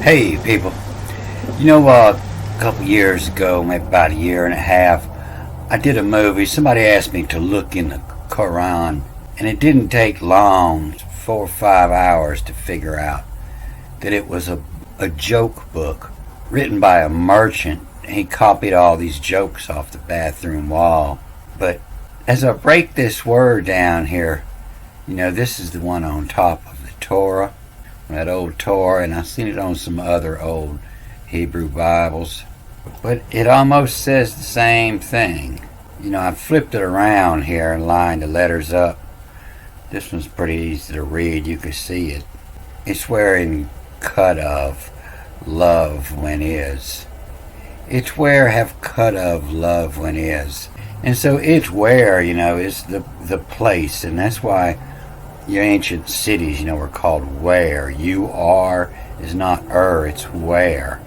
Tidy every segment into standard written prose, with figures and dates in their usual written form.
Hey people, a couple years ago, maybe about a year and a half, I did a movie. Somebody asked me to look in the Quran, and it didn't take long, 4 or 5 hours, to figure out that it was a joke book written by a merchant. He copied all these jokes off the bathroom wall. But as I break this word down here, this is the one on top of the Torah, that old Torah, and I've seen it on some other old Hebrew Bibles. But it almost says the same thing. I flipped it around here and lined the letters up. This one's pretty easy to read. You can see it. It's where in cut of love when is. It's where have cut of love when is. And so it's where, is the place. And that's why your ancient cities, were called where. You are is not it's where.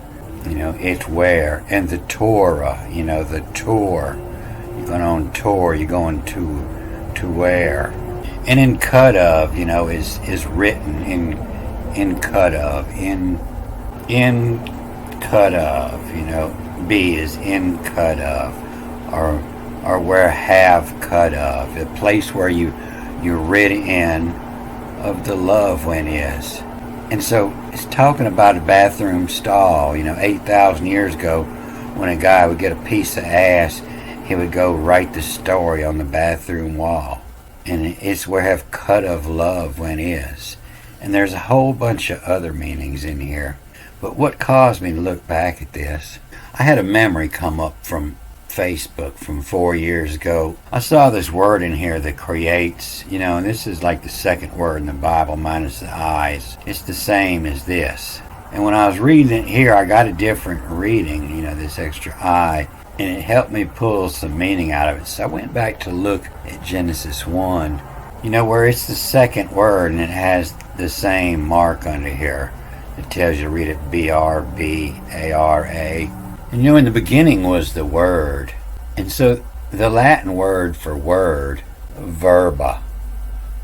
It's where. And the Torah, the tour. You're going on tour, you're going to where. And in cut of, is written in cut of. In cut of, be is in cut of. Or where have cut of. A place where you're rid in of the love when is. And so it's talking about a bathroom stall. 8,000 years ago, when a guy would get a piece of ass, he would go write the story on the bathroom wall. And it's where have cut of love when is. And there's a whole bunch of other meanings in here. But what caused me to look back at this, I had a memory come up from Facebook from 4 years ago. I saw this word in here that creates, and this is like the second word in the Bible minus the eyes. It's the same as this. And when I was reading it here, I got a different reading, this extra I, and it helped me pull some meaning out of it. So I went back to look at Genesis 1, where it's the second word and it has the same mark under here. It tells you to read it B-R-B-A-R-A. And in the beginning was the Word. And so the Latin word for word, verba.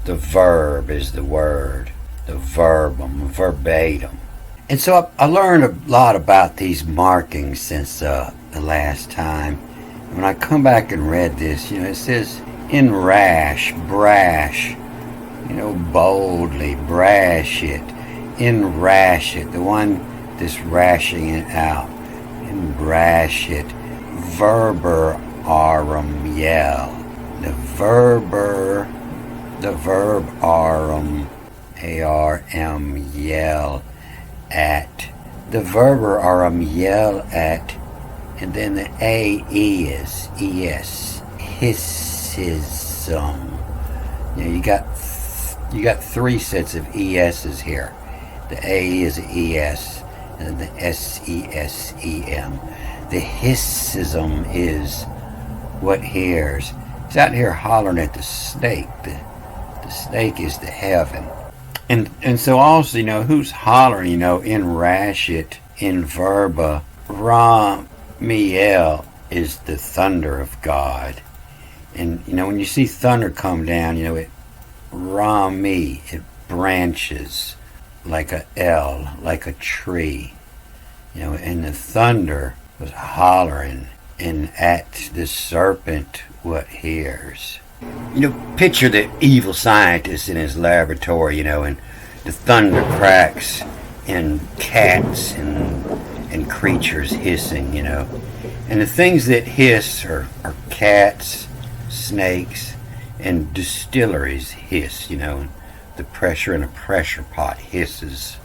The verb is the word. The verbum, verbatim. And so I learned a lot about these markings since the last time. And when I come back and read this, it says in rash, brash, boldly, brash it, in rash it, the one that's rashing it out. Brash it, verber arum yell. The verb arum A-R-M yell at. The verber arum yell at, and then the A-E is E-S, hissism. You got three sets of E-S's here. The A is an E-S. And the S-E-S-E-M. The hissism is what hears. He's out here hollering at the snake. The snake is the heaven. And so also, who's hollering, in rashit, in verba. Ramiel is the thunder of God. And, when you see thunder come down, it Rami, it branches like a L, like a tree, and the thunder was hollering, and at the serpent what hears. Picture the evil scientist in his laboratory, and the thunder cracks, and cats and creatures hissing, and the things that hiss are cats, snakes, and distilleries hiss, and the pressure in a pressure pot hisses.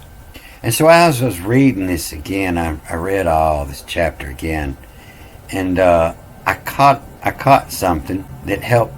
And so as I was reading this again, I read all this chapter again, and I caught something that helped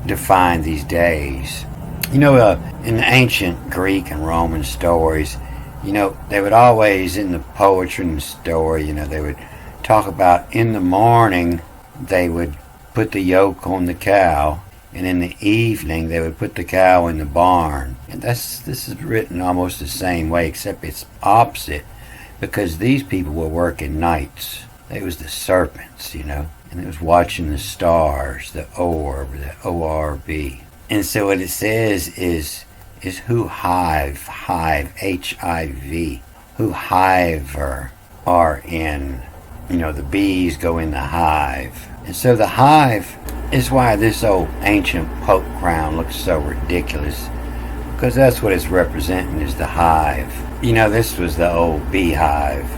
define these days. In the ancient Greek and Roman stories, they would always, in the poetry and the story, they would talk about in the morning they would put the yoke on the cow, and in the evening they would put the cow in the barn. And this is written almost the same way, except it's opposite, because these people were working nights. They was the serpents, and it was watching the stars, the orb, the O-R-B. And so what it says is who hive, H-I-V, who hiver are in. The bees go in the hive. And so the hive is why this old ancient Pope crown looks so ridiculous, because that's what it's representing, is the hive. This was the old beehive.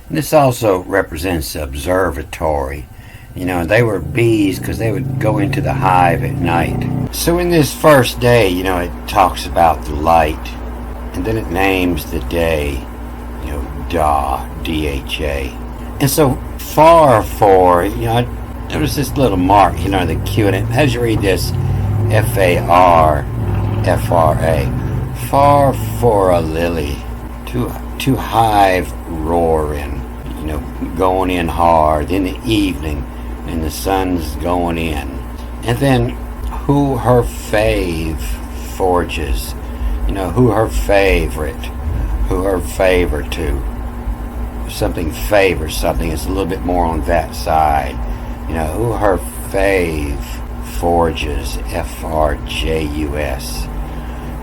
And this also represents the observatory. They were bees because they would go into the hive at night. So in this first day, it talks about the light, and then it names the day, Da, D-H-A. And so far for, there was this little mark, the Q in it. As you read this, F-A-R-F-R-A, far for a lily, to hive roaring, going in hard in the evening, and the sun's going in. And then who her fave forges, who her favorite, who her favor to. Something favors something, it's a little bit more on that side. Who her fave forges, F-R-J-U-S,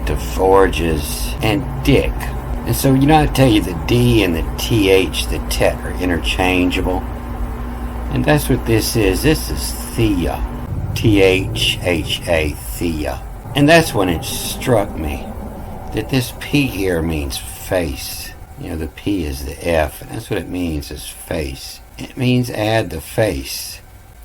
to forges, and Dick. And so, I tell you, the D and the TH, the tet, are interchangeable. And that's what this is. This is Thea. T-H-H-A, Thea. And that's when it struck me that this P here means face. The P is the F, and that's what it means, is face. It means add the face.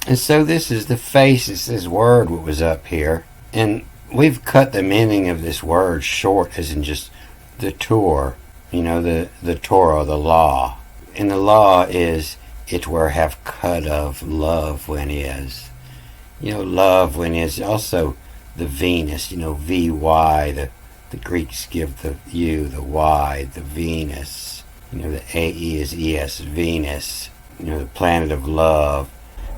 And so this is the face. It's this word what was up here. And we've cut the meaning of this word short, as in just the Torah, the Torah, the law. And the law is, it were have cut of love when is. Love when is also the Venus, V-Y, the Greeks give the U, the Y, the Venus. The A-E is E-S, Venus. The planet of love.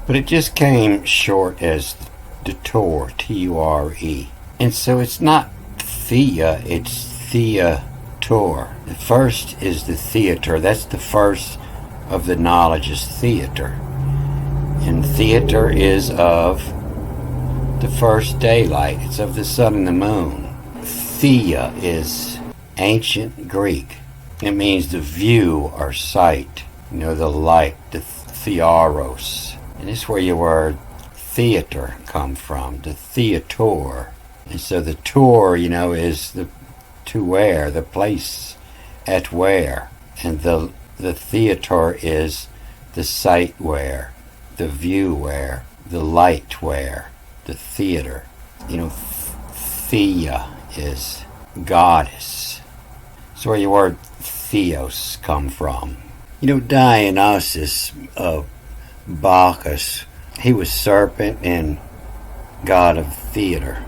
But it just came short as the Tor, T-U-R-E. And so it's not Thea, it's Theator. The first is the theater. That's the first of the knowledge, is theater. And theater is of the first daylight. It's of the sun and the moon. Thea is ancient Greek. It means the view or sight, the light, the thearos. And this is where your word theater come from, the theator. And so the tour, is the to where, the place at where. And the theater is the sight where, the view where, the light where, the theater. Thea is goddess. So where your word theos come from. Dionysus of Bacchus, he was serpent and god of theater.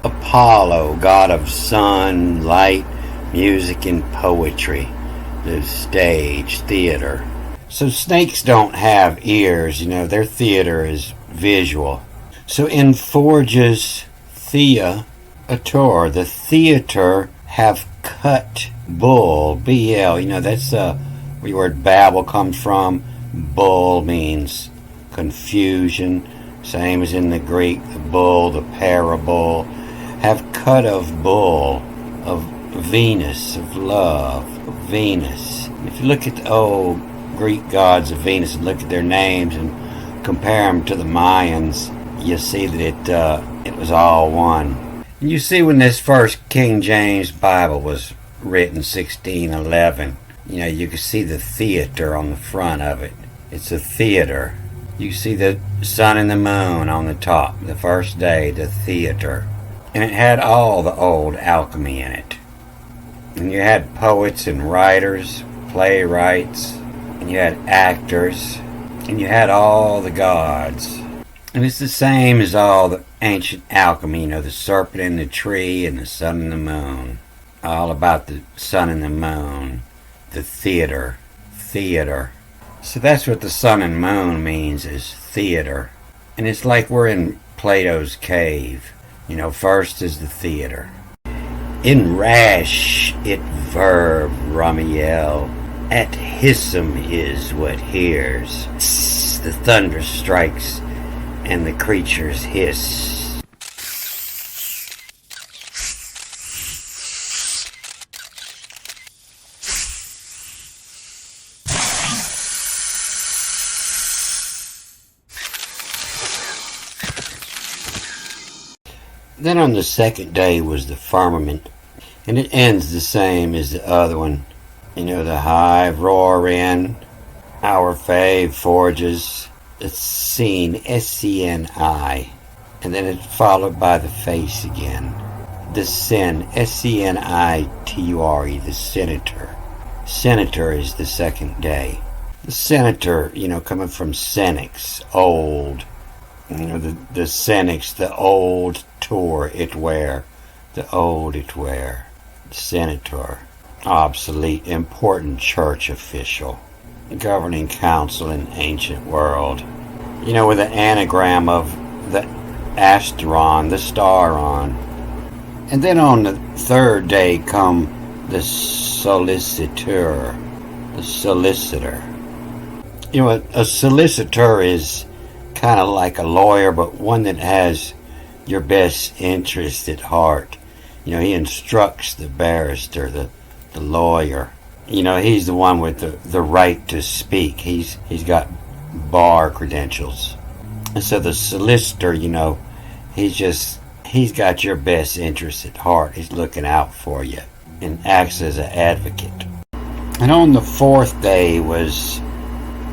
Apollo, god of sun, light, music, and poetry. The stage, theater. So snakes don't have ears, their theater is visual. So in Forge's Thea, Ator, the theater have cut bull, B-L, that's where the word Babel comes from. Bull means confusion, same as in the Greek, the bull, the parable. Have cut of bull, of Venus, of love, of Venus. If you look at the old Greek gods of Venus and look at their names and compare them to the Mayans, you see that it was all one. And you see when this first King James Bible was written, 1611, you can see the theater on the front of it. It's a theater. You see the sun and the moon on the top, the first day, the theater. And it had all the old alchemy in it. And you had poets and writers, playwrights, and you had actors, and you had all the gods. And it's the same as all the ancient alchemy, the serpent and the tree and the sun and the moon. All about the sun and the moon, the theater. So that's what the sun and moon means, is theater. And it's like we're in Plato's cave. First is the theater. In rash it verb Ramiel, at hissum is what hears. The thunder strikes and the creatures hiss. Then on the second day was the firmament, and it ends the same as the other one. The hive roaring, our fave forges, it's seen, SCNI, and then it's followed by the face again. The sin, SCNITURE, the senator. Senator is the second day. The senator, coming from senex, old. The senex, the old tour it wear. The old it wear. Senator, obsolete, important church official. Governing council in ancient world. With an anagram of the Asteron, the star on. And then on the third day come the solicitor. The solicitor. A solicitor is kind of like a lawyer, but one that has your best interest at heart. He instructs the barrister, the lawyer. He's the one with the right to speak. He's got bar credentials. And so the solicitor, he's got your best interest at heart. He's looking out for you and acts as an advocate. And on the fourth day was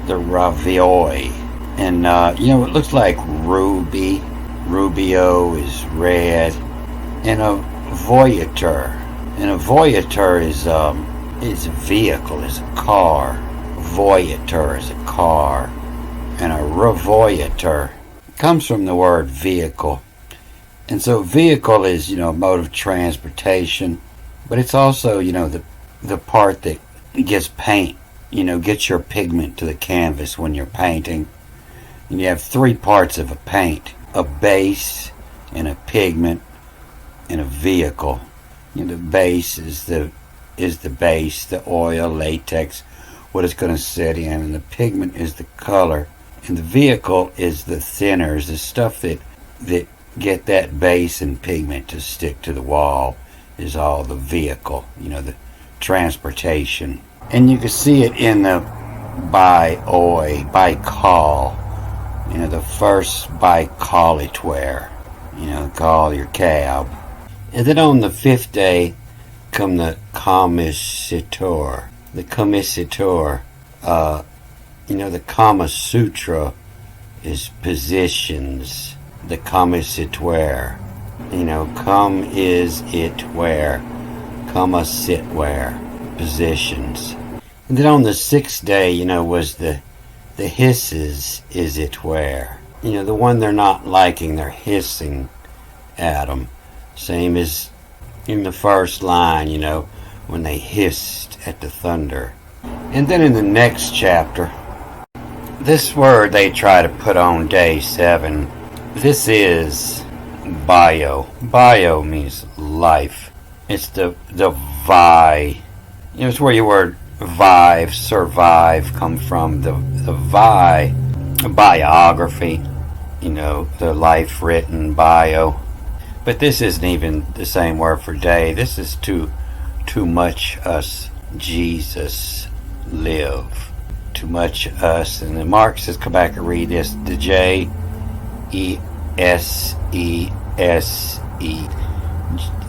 the ravioli. And, it looks like ruby. Rubio is red. And a voyager. And a voyager is a vehicle, is a car. Voyager is a car. And a revoyager comes from the word vehicle. And so vehicle is, mode of transportation. But it's also, the part that gets paint, gets your pigment to the canvas when you're painting. And you have three parts of a paint: a base, and a pigment, and a vehicle. The base is the base, the oil, latex, what it's going to set in, and the pigment is the color, and the vehicle is the thinners, the stuff that get that base and pigment to stick to the wall is all the vehicle, the transportation. And you can see it in the by-call, the first by-call it where, call your cab. And then on the fifth day come the commissitour. The commissitour, the Kama Sutra is positions. The commissitoir, come is it where, Kama sit where, positions. And then on the sixth day, was the hisses is it where. The one they're not liking, they're hissing at them. Same as in the first line, when they hissed at the thunder. And then in the next chapter, this word they try to put on day 7. This is bio. Bio means life. It's the vi. It's where your word vive, survive come from. The vi, biography. The life written bio. But this isn't even the same word for day. This is too much us Jesus live. Too much us. And then Mark says, come back and read this. The J-E-S-E-S-E.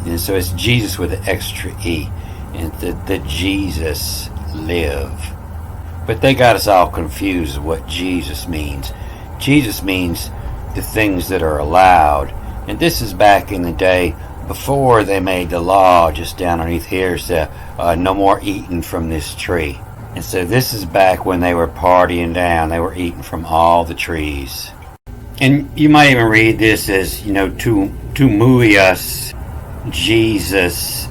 And so it's Jesus with an extra E. And the Jesus live. But they got us all confused of what Jesus means. Jesus means the things that are allowed. And this is back in the day before they made the law. Just down underneath here said, no more eating from this tree. And so this is back when they were partying down. They were eating from all the trees. And you might even read this as, to muius Jesus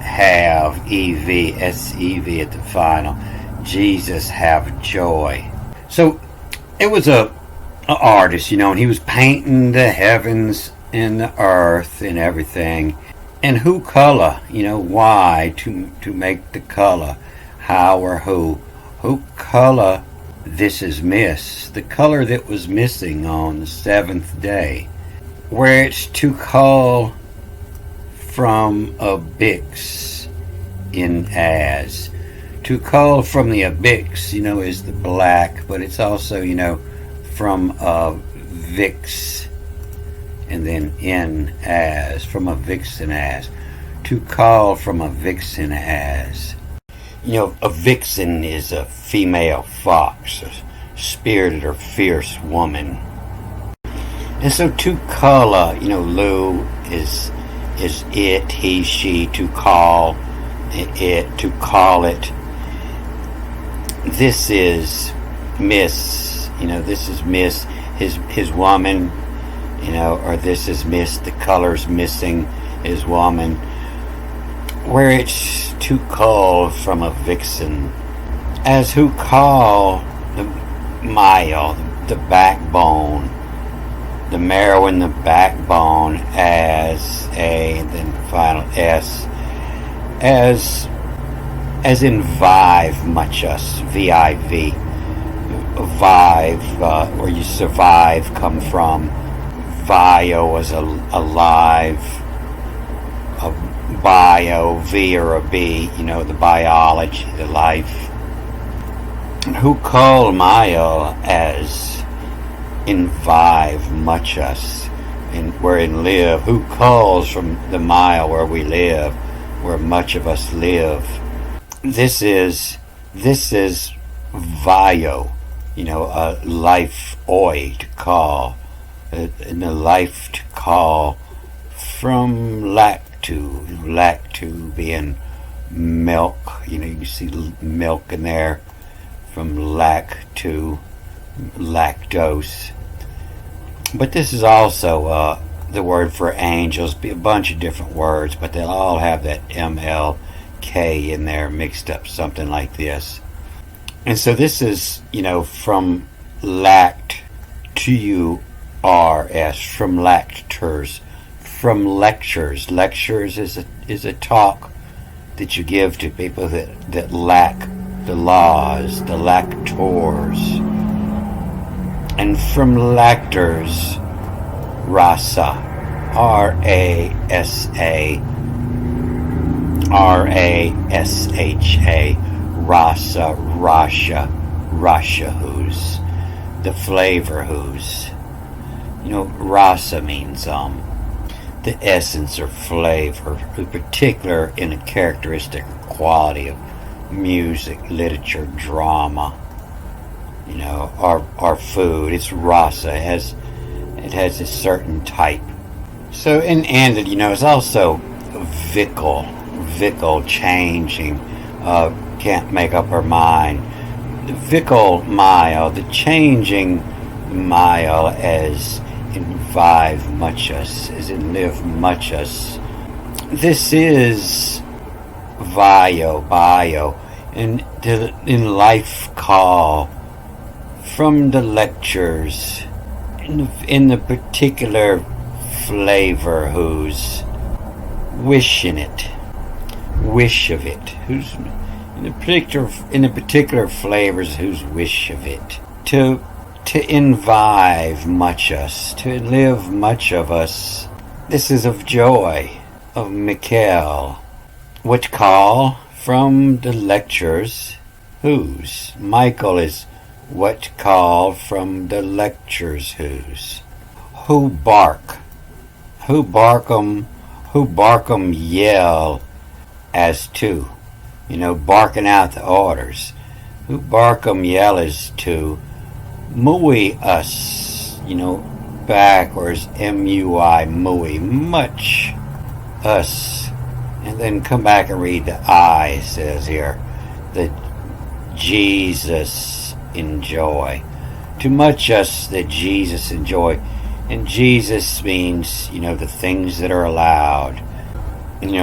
have, E-V, S-E-V at the final. Jesus have joy. So it was a artist, and he was painting the heavens and the earth and everything. And who color, why to make the color, how or who color this is missed, the color that was missing on the 7th day, where it's to call from a bix in as. To call from the abix, is the black, but it's also, from a vix. and then in as, from a vixen as. To call from a vixen as. You know, a vixen is a female fox, a spirited or fierce woman. And so to call, Lou is it, he, she, to call it, to call it. This is Miss, this is Miss, his woman, or this is Miss, the color's missing, his woman. Where it's to call from a vixen, as who call the mile, the backbone, the marrow in the backbone, as a, then final S, as in vive, much us, V-I-V, vive, where you survive, come from. Bio as alive, a bio, V or a B, the biology, the life. And who call mile as in vive, much us, wherein live. Who calls from the mile where we live, where much of us live. This is vio, a life, oi, to call, and a life to call, from lactu being milk, you see milk in there, from lactu, lactose. But this is also the word for angels, be a bunch of different words, but they'll all have that MLK in there mixed up, something like this. And so this is, from lact to URS, from lectures, from lectures. Lectures is a talk that you give to people that lack the laws, the lactors. And from lactors, rasa, R-A-S-A, R-A-S-H-A, rasa, rasha who's, the flavor who's. Rasa means the essence or flavor, in particular in a characteristic or quality of music, literature, drama, our food. It's rasa. It has a certain type. So and it's also vickle, changing. Can't make up our mind. The vickle mile, the changing mile, as in vive much us, as in live much us. This is bio, and in life call, from the lectures, in the particular flavor who's wishing it, wish of it, who's in the particular flavors whose wish of it, to envive much us, to live much of us. This is of joy, of Michael. What call from the lectures whose. Michael is what call from the lectures whose. Who bark. Who barkum yell as to. Barking out the orders. Who barkum yell as to. Mui us, backwards, M-U-I, mui, much us. And then come back and read the I, says here, that Jesus enjoy. Too much us that Jesus enjoy. And Jesus means, the things that are allowed. And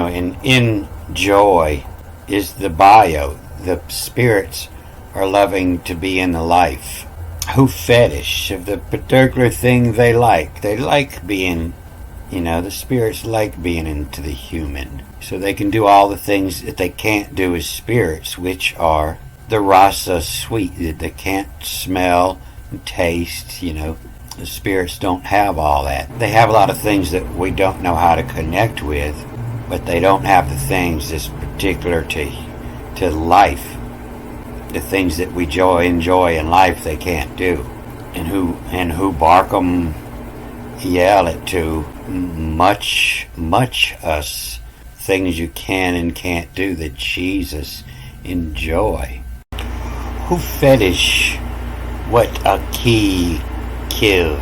in joy is the bio. The spirits are loving to be in the life. Who fetish of the particular thing they like. They like being, the spirits like being into the human. So they can do all the things that they can't do as spirits, which are the rasa sweet, that they can't smell and taste, The spirits don't have all that. They have a lot of things that we don't know how to connect with, but they don't have the things that's particular to life. The things that we enjoy in life they can't do. And who barkum yell it to much us, things you can and can't do that Jesus enjoy. Who fetish what a key give?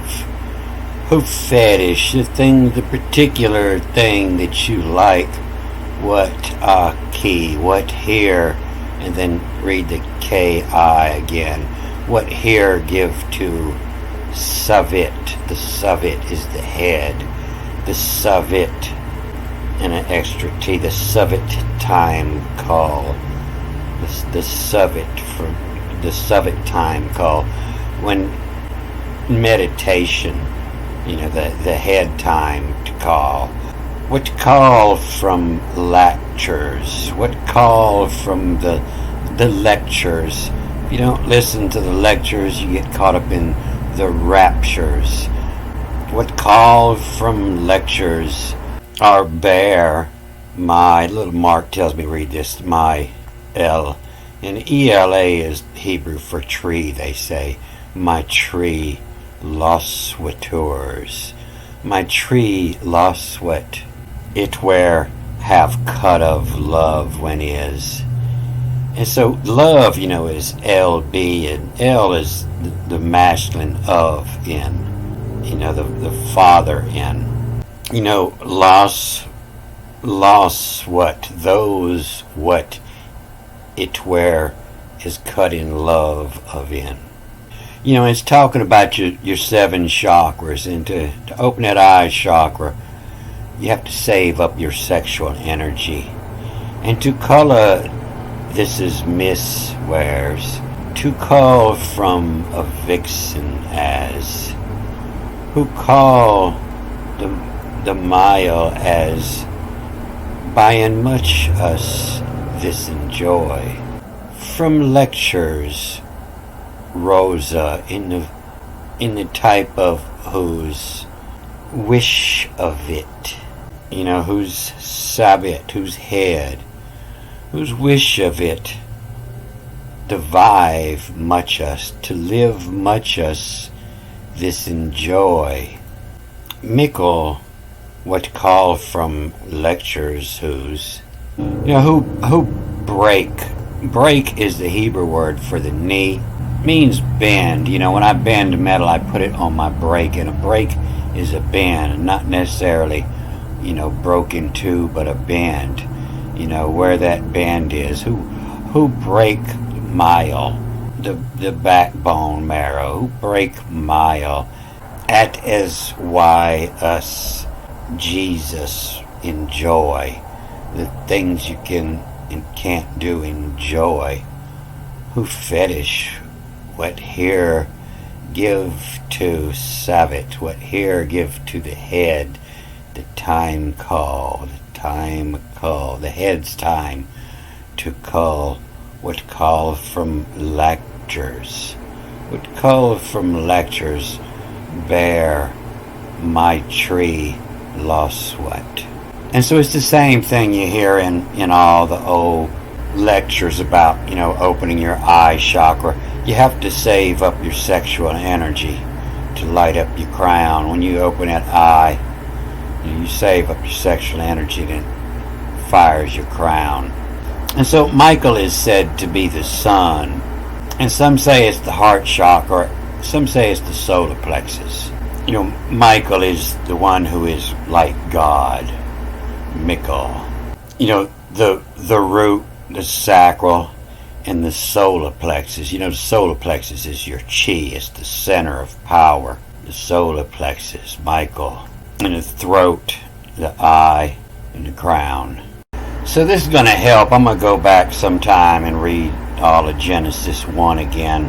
Who fetish the particular thing that you like? What a key? What here? And then read the K-I again. What here give to Sabbath? The Sabbath is the head. The Sabbath, and an extra T, the Sabbath time call. The Sabbath from the Sabbath time call. When meditation, the head time to call. What call from lectures? What call from the lectures? If you don't listen to the lectures, you get caught up in the raptures. What call from lectures are bare? My little Mark tells me read this. My L. And ELA is Hebrew for tree, they say. My tree lost sweaters. My tree lost sweat. It where have cut of love when is. And so love, is LB, and L is the masculine of in. The father in. Loss what? Those what it where is cut in love of in. It's talking about your 7 chakras, and to open that eye chakra, you have to save up your sexual energy. And to color, this is Miss Wares, to call from a vixen as, who call the mile as, buying much us this enjoy. From lectures, Rosa, in the type of whose wish of it, whose Sabbath, whose head, whose wish of it, devive much us, to live much us, this enjoy. Mickle, what call from lectures whose, who break. Break is the Hebrew word for the knee. Means bend. When I bend metal, I put it on my break, and a break is a bend, not necessarily, broke in two, but a bend. Where that bend is. Who break mile, the backbone marrow. Who break mile, at as why us Jesus enjoy the things you can and can't do, enjoy. Who fetish what here give to Sabbath, what here give to the head, the time call, the head's time to call, what call from lectures, what call from lectures, bear my tree lost sweat. And so it's the same thing you hear in all the old lectures about, opening your eye chakra. You have to save up your sexual energy to light up your crown. When you open that eye, you save up your sexual energy, and it fires your crown. And so Michael is said to be the sun. And some say it's the heart chakra. Some say it's the solar plexus. Michael is the one who is like God. Michael. The root, the sacral, and the solar plexus. The solar plexus is your chi. It's the center of power. The solar plexus, Michael. And the throat, the eye, and the crown. So this is going to help. I'm going to go back sometime and read all of Genesis 1 again.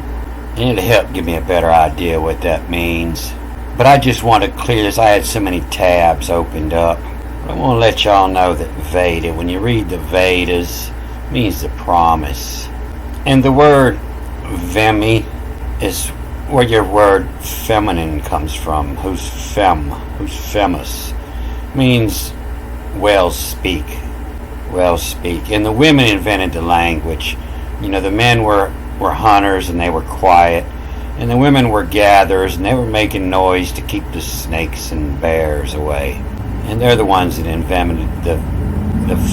And it'll help give me a better idea what that means. But I just want to clear this. I had so many tabs opened up. I want to let y'all know that Veda, when you read the Vedas, means the promise. And the word Vemi is where your word feminine comes from. Who's famous. Means well speak. And the women invented the language. The men were hunters, and they were quiet. And the women were gatherers, and they were making noise to keep the snakes and bears away. And they're the ones that invented the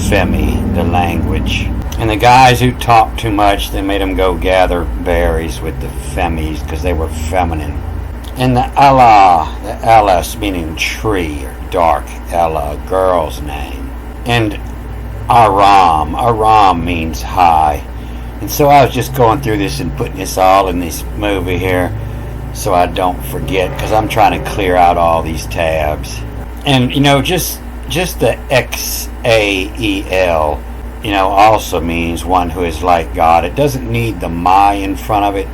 Femi, the language. And the guys who talked too much, they made them go gather berries with the Femis because they were feminine. And the the Elas meaning tree or dark, Ella, a girl's name. And Aram means high. And so I was just going through this and putting this all in this movie here so I don't forget, because I'm trying to clear out all these tabs. And just the Xael, also means one who is like God. It doesn't need the my in front of it.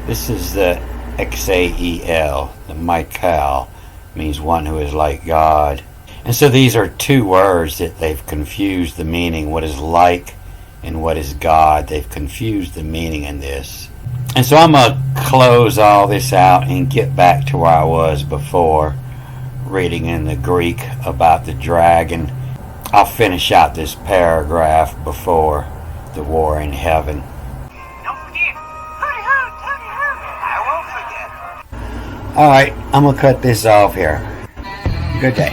This is the Xael, the Michael, means one who is like God. And so these are two words that they've confused the meaning. What is like and what is God? They've confused the meaning in this. And so I'm going to close all this out and get back to where I was before, reading in the Greek about the dragon. I'll finish out this paragraph before the war in heaven. Don't forget. I won't forget. Alright, I'm going to cut this off here. Good day.